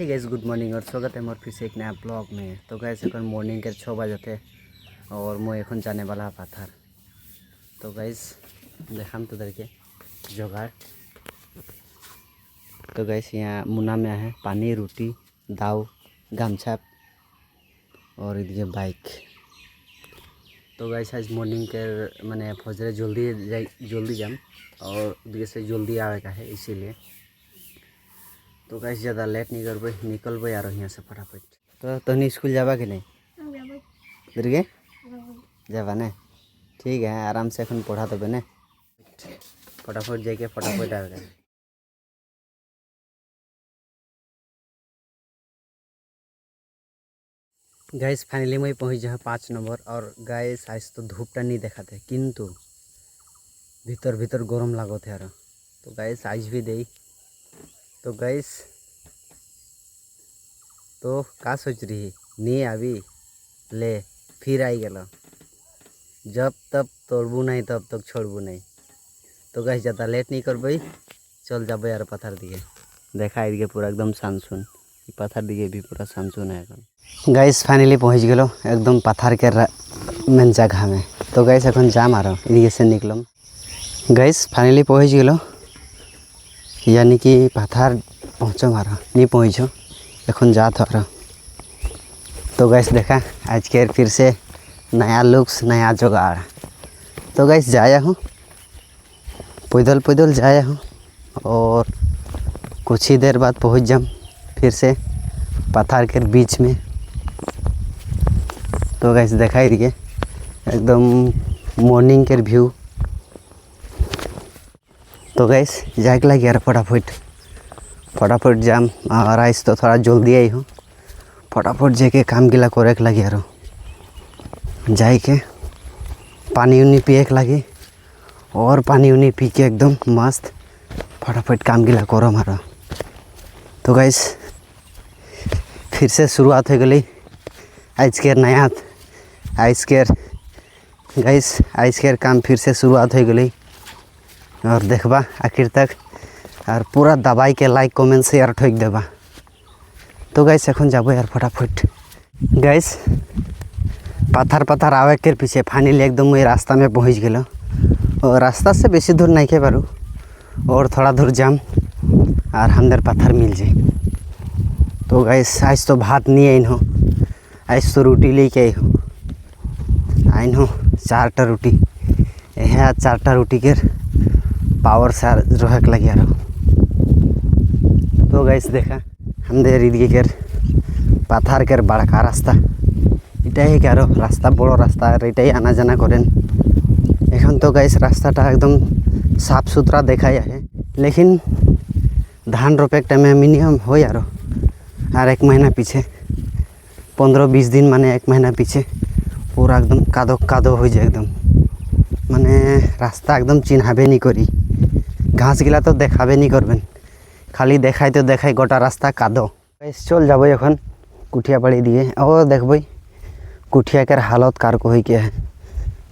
Hey guys, good morning और स्वागत है मोर फिर से एक नया ब्लॉग में। तो गाइस এখন मॉर्निंग के 6 बजे थे और मैं এখন जाने वाला पाथर। तो गाइस देखाम तो के जोगाड़। तो गाइस यहाँ मुन्ना में है पानी रोटी दाव गामछा और इधर बाइक। तो गाइस आज मॉर्निंग के मैंने फजरे जल्दी जाम और इधर से जल्दी आवे का है इसीलिए। तो गाइस ज़्यादा लेट नहीं करबे, निकलबे यार यहाँ से फटाफट। तो तहनी स्कूल जाबा कि नहीं? दुर्गे जाबा ने? ठीक है, आराम से এখন पढ़ा देबे ने, फटाफट जाके फटाफट आवे। गाइस फाइनली मैं पहुँच जा 5 नंबर। और गाइस आज तो धूपटा नहीं देखा थे किंतु भीतर भीतर गरम लागो थे यार। तो गाइस आज भी दे। तो गाइस तो का सोच रही नहीं अभी ले फिर आई गल, जब तब तोड़बू नहीं तब तक छोड़बू नहीं। तो गाइस ज़्यादा लेट नहीं करबई, चल जाबो यार पत्थर दिए। देखा दिए पूरा एकदम सानसुन, पत्थर दिए भी पूरा सानसुन है एकदम। गाइस फाइनली पहुँच गलो एकदम पत्थर के मेन जगह में। तो गाइस এখন जाम आ रहा इधर से निकलम। गाइस फाइनली पहुँच गलो, यानी कि पत्थर पहुँचो मारा नहीं पहुँचो এখন जात हो रहा। तो गाइस देखा आज के फिर से नया लुक्स नया जुगाड़। तो गाइस जाया हूँ पैदल पैदल जाया हूँ और कुछ ही देर बाद पहुँच जाऊँ फिर से पत्थर के बीच में। तो गाइस दिखाई दिए एकदम मॉर्निंग के व्यू। तो गाइस जाके लगे यार फटाफट जाम और आज तो थोड़ा जल्दी आई हूँ, फटाफट जाके काम गिला करे के लगे यार, जाए के पानी उनी पिए के लगे और पानी उनी पी के एकदम मस्त फटाफट काम गिला करो मारा। तो गाइस फिर से शुरुआत हो गई आज के नया आज के काम फिर से शुरुआत हो गई और देखबा आखिर तक और पूरा दबाई के लाइक कमेंट शेयर ठोक देबा। तो गाइस এখন जाबो यार फटाफट। गाइस पत्थर आवे के पीछे फाइनली एकदम वही रास्ता में पहुँच गलो और रास्ता से बेसी दूर नहीं के बारू और थोड़ा दूर जाम और हमदर पत्थर मिल जाए। तो गाइस आज तो भात नहीं आई हो, आज तो रोटी लेके आई हो 4टा रोटी। यह 4टा रोटी के पावर से रह लगे यार। तो गाइस देखा हमदर इधर के पत्थर के बड़का रास्ता এটাই কি আরো রাস্তা বড় রাস্তা আর এটাই আনা জানা করেন। এখন তো গাইস রাস্তাটা একদম সাফ সুতরা দেখাই আছে, लेकिन धान रोपे टाइम में मिनिमम हो यारो और 1 महीना पीछे 15-20 दिन माने 1 महीना पीछे पूरा एकदम कादो कादो हो जाए एकदम, माने रास्ता एकदम चिन्हाबे नहीं करी, घास गिला तो देखाबे नहीं करबेन, खाली देखाई तो देखाई गोटा रास्ता कादो। गाइस चल जाबो এখন कुठिया बाड़ी दिए और देखबई कुठिया के हालत कार को हुई क्या है।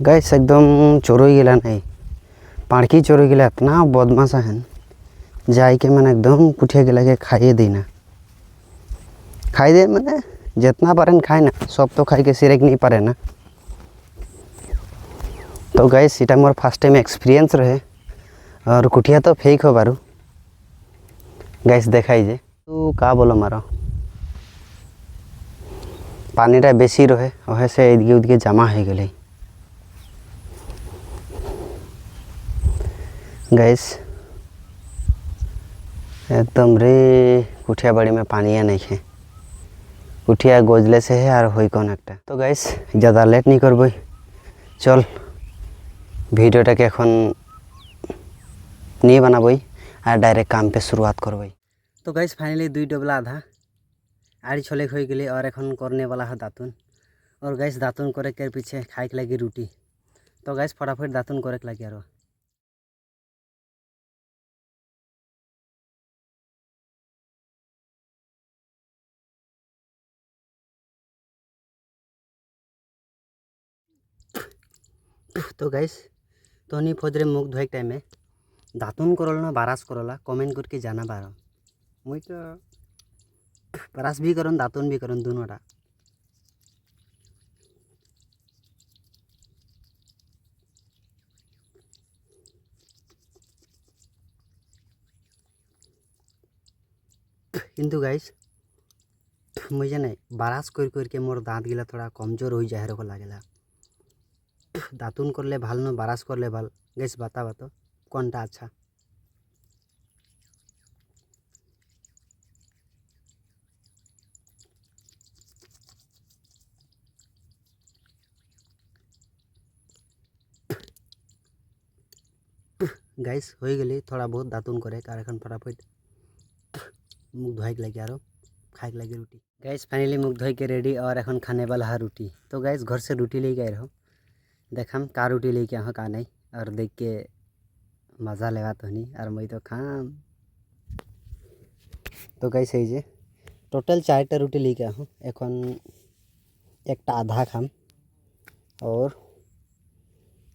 गाइस एकदम चोरोई गिला नहीं पाड़की चोरोई गिला, इतना बदमाशा है जाए के मैंने एकदम कुठिया गिला के खाइए देना खाई दे मैंने जितना पारे खाए ना सब तो खाई के सिरेक नहीं पारे ना। तो गाइस इटा मोर फर्स्ट टाइम एक्सपीरियंस रहे और कुठिया तो फेक हो बारू। गाइस देखाई जे तू का बोलो मारो पानीटा बेसी रहे वह से इधके उधके जमा हो गए। गाइस एकदम रे कुठिया बाड़ी में पानी नहीं है, कुठिया गोजले से है और हो कौन एक। तो गाइस ज़्यादा लेट नहीं करब, चल भिडियोटा के এখন नहीं बनाबई और डायरेक्ट काम पे शुरुआत करबई। तो गाइस फाइनली 2 डबला आधा आड़ी छोले हो गए और এখন करने वाला है दातुन। और गाइस दातुन करे के पीछे खाए के लगी रोटी। तो गाइस फटाफट दातुन करे के लगी यार। तो गाइस तो नहीं फजरे मुख धोए टाइम में दातुन करल ना बारास करला कमेंट करके जाना बारा। मुई तो ब्रश भी करन दातुन भी करन दोनोटा। किंतु गाइस मुझे नहीं ब्रश करके मोर दाँत गिला थोड़ा कमजोर हो जाए को लागेला। दातुन करले भाल न ब्रश करले भाल गाइस बतावा तो कोनटा अच्छा। गाइस हो गली थोड़ा बहुत दातुन करे कार एखन फटाफट मुख धोए लगे और खाए लगे रोटी। गाइस फाइनली मुख धोए के रेडी और एखन खाने वाला है रोटी। तो गाइस घर से रोटी लेके आए रहो, देखम का रोटी लेके आहो का नहीं और देख के मजा लेगा तो नहीं और मैं तो खाम। तो गाइस है जे टोटल 4टा रोटी लेके आहो, एखन एकटा आधा खाम और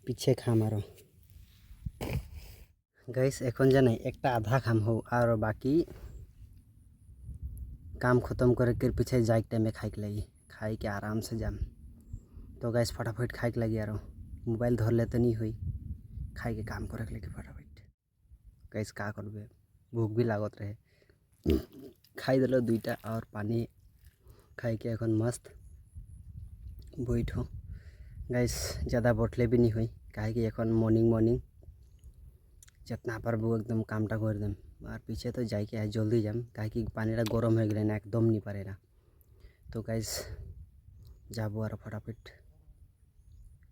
पीछे खाम आरो। गाइस एखन जाने एकटा आधा खाम हो और बाकी काम खत्म करे के पीछे जाए टाइम में खाए लगी खाई के आराम से जाम। तो गाइस फटाफट खाए लगी आरो मोबाइल धर ले तो नहीं हुई खाए के काम करे लगे फटाफट। गाइस का करबे भूख भी लागत रहे खाई दिलो 2टा और पानी खाई के एखन मस्त बैठो। गाइस ज़्यादा बोटले भी नहीं हुई काहे कि एखन मॉर्निंग जितना पारबो एकदम कामटा कर देम और पीछे तो जाके आज जल्दी जाम काहे कि पानीटा गरम हो गए ना एकदम नहीं पारे ना। तो गाइस जाबो और फटाफट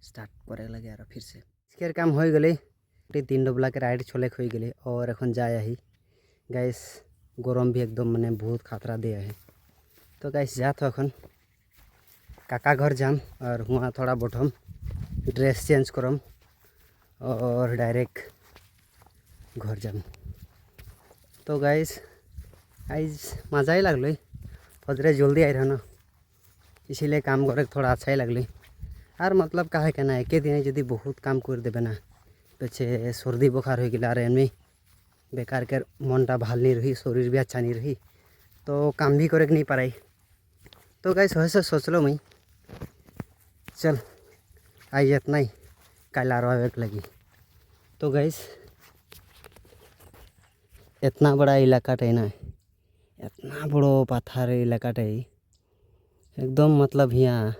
स्टार्ट करे लगे और फिर से इसके काम हो गए 3 डबला के राइड छोले हो गए और एखन जाए ही गाइस गरम भी एकदम माने बहुत खतरा दे है। तो गाइस जा तो एखन काका घर जाम और वहाँ थोड़ा बैठम ड्रेस चेंज करम और डायरेक्ट घर जाम। तो गाइस आज मजा ही लगल फजरे जल्दी आई रहा ना इसीलिए काम करे थोड़ा अच्छा ही लगल। और मतलब का है कहना एक दिन यदि बहुत काम कर देवे ना पीछे सर्दी बुखार हो गया और एनमी बेकार के मनटा भाल नहीं रही शरीर भी अच्छा नहीं रही तो काम भी करे नहीं पाराई। तो गाइस वैसे सोच लो मैं चल आज इतना ही कल आरो आवे लगी। तो गाइस इतना बड़ा इलाका है ना इतना बड़ो पत्थर इलाका है एकदम मतलब यहाँ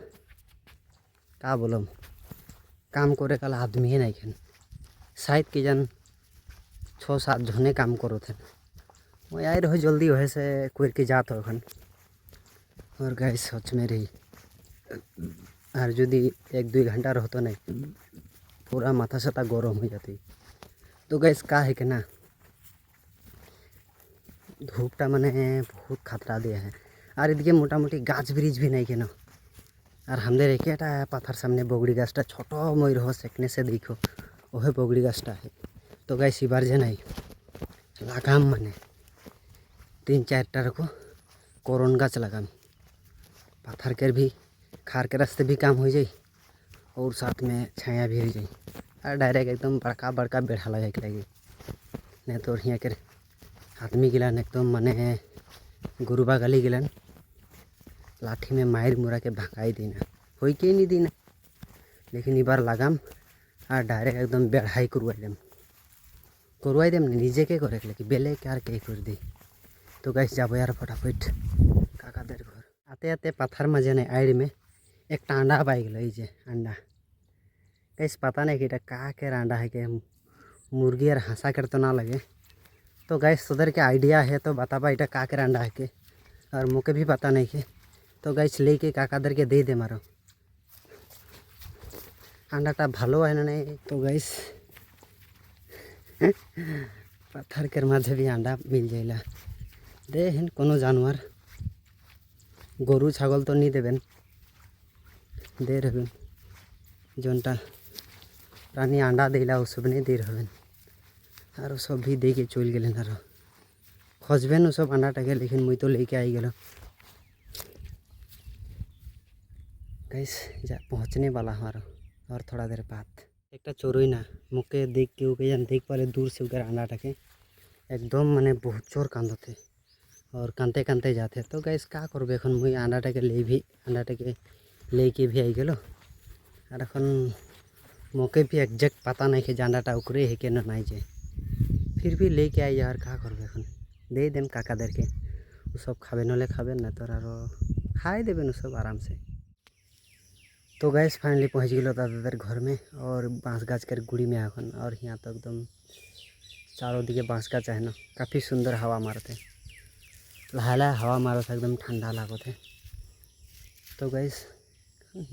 का बोलम काम करे कल आदमी है नहीं खेन शायद कि जन 6-7 जने काम करो थे मैं आई रहो जल्दी वह से कोई के जात हो खन और गाइस सोच में रही और यदि 1-2 घंटा रहो तो नहीं पूरा माथा सता गरम हो जाती। तो गाइस का है कि ना धूपटा माने बहुत खतरा दिया है और इधर मोटा मोटी गाछ ब्रिज भी नहीं के ना और हमारे एक पाथर सामने बगड़ी गाछटा छोटो मयूर हो सेकने से देखो वह बगड़ी गाछटा है। तो गाइस बार जे नहीं लगाम माने 3-4टा रखो कोरन गाछ लगाम पाथर के भी खार के रास्ते भी काम हो जाए और साथ में छाया भी हो जाए और डायरेक्ट एकदम बड़का बड़का बेढ़ा लगे लगी नहीं तो यहाँ के आदमी गिलान एकदम माने गुरुबा गाली गिलान लाठी में मायर मुरा के भगाई देना हो के नहीं देना लेकिन बार लगाम और डायरेक्ट एकदम बेढ़ाई करवाई देम निजे के करे लगे बेले के के कर दी। तो गाइस जाबो यार फटाफट काका देर घर आते आते पत्थर मजे नहीं आइड में एक अंडा पाई गल जे अंडा गाइस पता नहीं कि का के अंडा है के मुर्गी और हंसा कर तो ना लगे। तो गाइस उधर के आइडिया है तो बताबा इटा का के अंडा है के और मुके भी पता नहीं के। तो गाइस लेके काकादर के दे दे मारो अंडाटा भालो है ना नहीं। तो गाइस पत्थर के माझे भी अंडा मिल जाएगा दे हेन कोनो जानवर गरु छागल तो नहीं देवें दे रहे जोनटा प्राणी अंडा देला वो सब नहीं दे रहे और सब भी दे के चल गए ना खोजबे न सब अंडाटा के लेकिन मुई तो लेके आई गल। गाइस जा पहुँचने वाला हमारा और थोड़ा देर बाद एक चोरुई ना मुके देख के उके जान देख पाले दूर से उके अंडाटा के एकदम माने बहुत चोर कांदते और कानते कानते जाते। तो गाइस का करबे एखन मुई आंडाटाके लेके भी आई गेलो और एखन मोके भी एग्जैक्ट पता नहीं कि जांडाटा उकरे है के नहीं जे, फिर भी लेके आई यार का करबे एखन दे देम काकादेर के उ सब खाबे नले खाबे ना तो खाई देबेन उ सब आराम से। तो गाइस फाइनली पहुँच गलो दादादार घर में और बाँस गाछ कर गुड़ी में एखन और यहाँ तो एकदम चारों दिखे बाँस गाछ है ना, काफ़ी सुंदर हवा मारते लहा हवा मारत एकदम ठंडा लागते। तो गाइस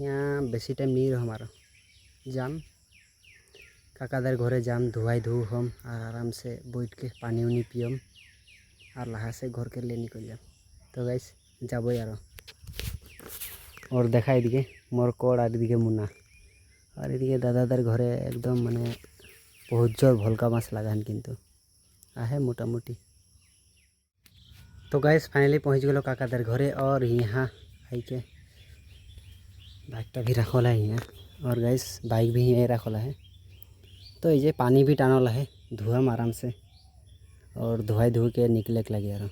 यहाँ बेसी टाइम नहीं रहो हमारा जाम काकादार घरे जाम धुआई धु हम और आराम से बैठ के पानी उनी पियम और लहा से घर के लिए निकल जाम। तो गाइस जाबो यार और देखा एदिके मोर कोड़ और एदिके मुन्ना और एदिके दादादार घरे एकदम माने बहुत जोर भलका माछ लागान किन्तु आहे मोटामुटी। तो गाइस फाइनली पहुँच गलो काकादार घरे और यहाँ आई के बाइकटा भी रखला है यहाँ और गाइस बाइक भी यहीं रखला है। तो ये पानी भी टानला है धुआम आराम से और धुआई धो के निकले के लगे यार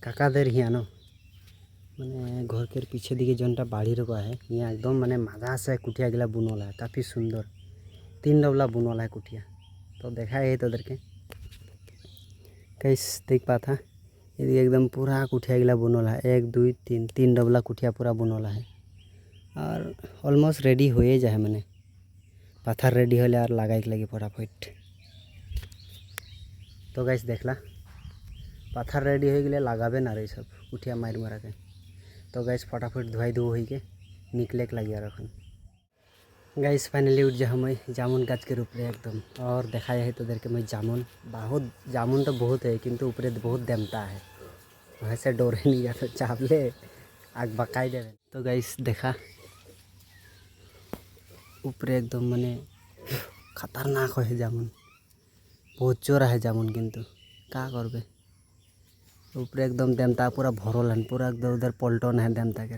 काकादेर यहाँ न मैंने घर के पीछे दिखे जोनटा बाड़ी रखा है यहाँ एकदम माने मजा से कुटिया गिला बुनला है काफ़ी सुंदर 3 डबला बुनला है कुटिया। तो देखा है तो के कैस देख पा था ये एकदम पूरा कुटिया गिला बुनला है 1 2 3 डबला कुटिया पूरा बुनला है और ऑलमोस्ट रेडी हो जाए मैंने पत्थर रेडी होले और लगाई लगे फटाफट। तो गाइस देखला पत्थर रेडी हो गए लगाबे ना रही सब कुटिया मार मारा के। तो गाइस फटाफट धुआई धो हो के निकले के लगे रखन गाइस फाइनली उठ जा हम जामुन गाछ के ऊपर एकदम और देखा है तो देर मैं जामुन तो बहुत है किंतु ऊपर बहुत दमता है वैसे डोरे नहीं जाता चावले आग बकाई दे। तो गाइस देखा ऊपर एकदम माने खतरनाक है जामुन बहुत जोर है जामुन किंतु का करबे ऊपर एकदम देमता पूरा भरल है पूरा एकदम उधर पलटन है देमता के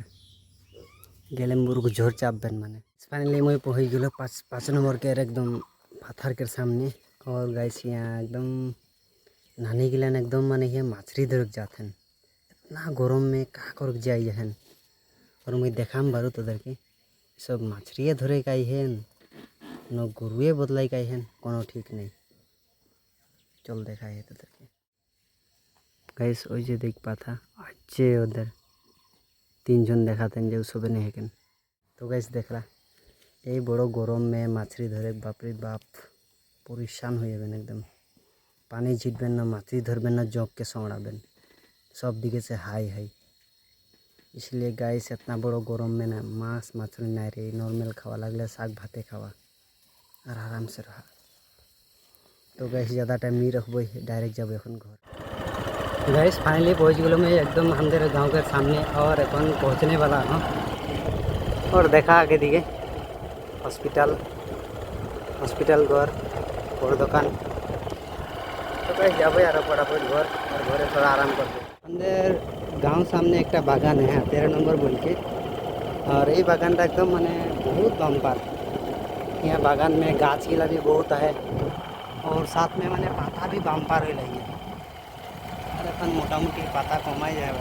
गेले मुर्ग झोर चापबेन माने। फाइनली मैं पहुँच गलो 5 नंबर के एकदम पत्थर के सामने और गाइस यहाँ एकदम नानी गिलान एकदम माने ये मछली धरक जाते इतना गरम में का करक जाई है और मैं देखा बारू तो के सब मछलिए धरे काई है न गुरुए बदलाई काई है कोनो ठीक नहीं। चल देखा है तो के गाइस ओई जे देख पा था अच्छे उधर 3 जन देखाते जो सब नहीं है। तो गाइस देख रहा यही बड़ो गरम में मछली धरे बाप रे बाप परेशान हो जाबेन एकदम पानी झीटबेन ना मछली धरबेन ना जग के सौड़ाबेन सब दिखे से हाई इसलिए गाइस इतना बड़ो गरम में ना मांस मछली ना रे नॉर्मल खावा लगले साग भाते खावा और आराम से रहा। तो गाइस ज़्यादा टाइम नहीं रखबो डायरेक्ट जब एखन घर गाइस फाइनली पहुँच गलो मैं एकदम हमारे गांव के सामने और एखन पहुँचने वाला हूँ और देखा आगे दिखे हॉस्पिटल घर और दुकान। तो गाइस जाबो यार फटाफट घर और घरे थोड़ा आराम करते अंदर गांव सामने एक बागान है 13 नंबर बोल के और ये बागान एकदम माने बहुत बम्पर यहाँ बागान में गाछ गिला भी बहुत है और साथ में माने पाता भी बम्पर हो लगी और अपन मोटा मोटी पाता कमाई जाए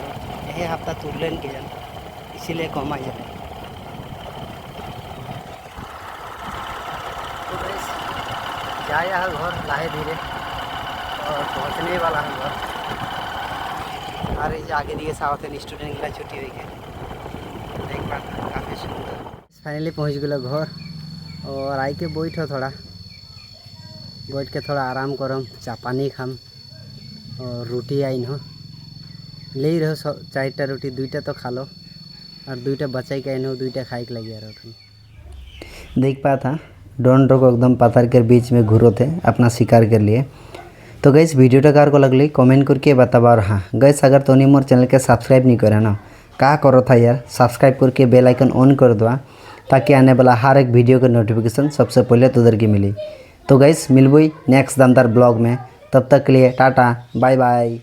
यही हफ्ता तुरलेन के जन इसीलिए कमाई जाए। तो बस जाया है घर लाहे धीरे और पहुँचने वाला है घर और ये आगे दिए साथ स्टूडेंट गिला छुट्टी हुई है देख पा काफ़ी सुंदर। फाइनली पहुँच गलो घर और आई के बैठ के थोड़ा आराम करम चा पानी खाम और रोटी आई न ले रहो 4टा रोटी 2टा तो खा लो और 2टा बचाई के आई 2टा खाई के लगे रहो। देख पा था डोंडो को एकदम पत्थर के बीच में घूरो थे अपना शिकार के लिए। तो गैस वीडियो कार को लगली कमेंट करके बतावा और हाँ गैस अगर तो मोर चैनल के सब्सक्राइब नहीं करे ना का करो था यार सब्सक्राइब करके बेल आइकन ऑन कर दो ताकि आने वाला हर एक वीडियो का नोटिफिकेशन सबसे पहले तुदर की मिली। तो गैस मिलबई नेक्स्ट दमदार ब्लॉग में तब तक के लिए टाटा बाय बाय।